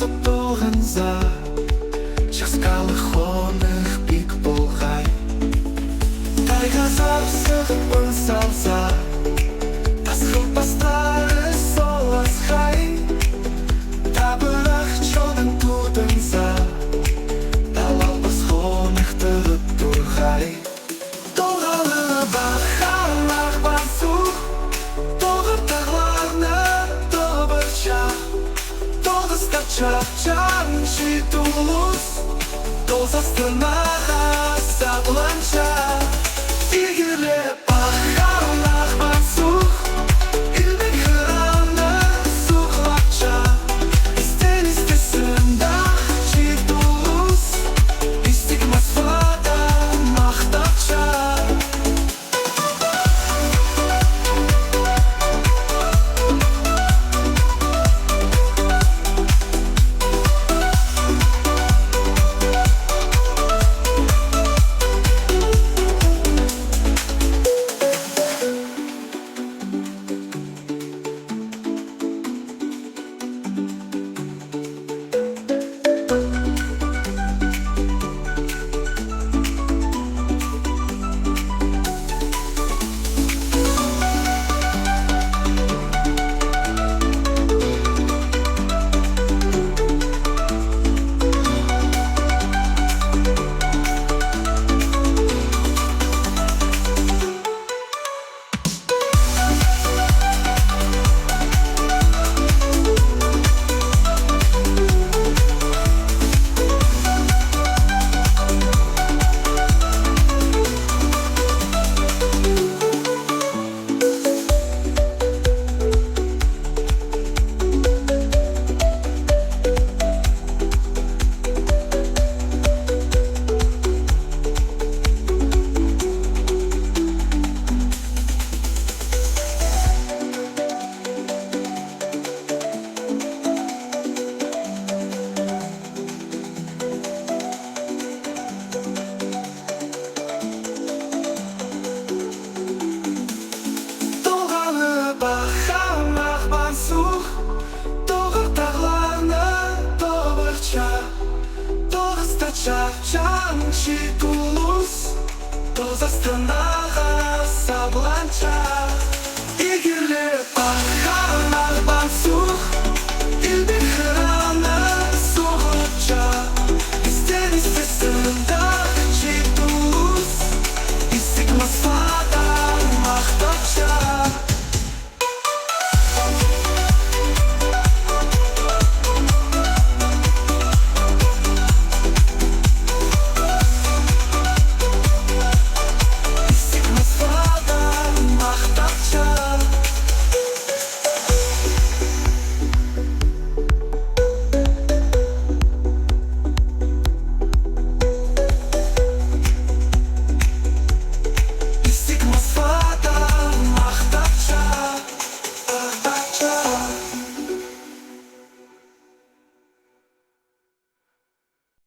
запторын за Часкалы хоных бик болгай Тайга запсығын салса Тасқыл бастары солас хай Табырақ чоның тудынса Далалбыз хоных тұрып тұрғай Тоғалы бақалар басух Тоғы тағларны тобырча Тоғы стачақ чанчи тулус Тоз астынаға сабланча Игілі бақалар басух Илбек хыраны суқлақча Истен истесін дақчи тулус Истик Москвада мақтақча Бақалақ басух Тоғы тағларны тобырча Тоғы стачақ чанчи тулус Тоз астынаға сабланча Игілі бақалақ басух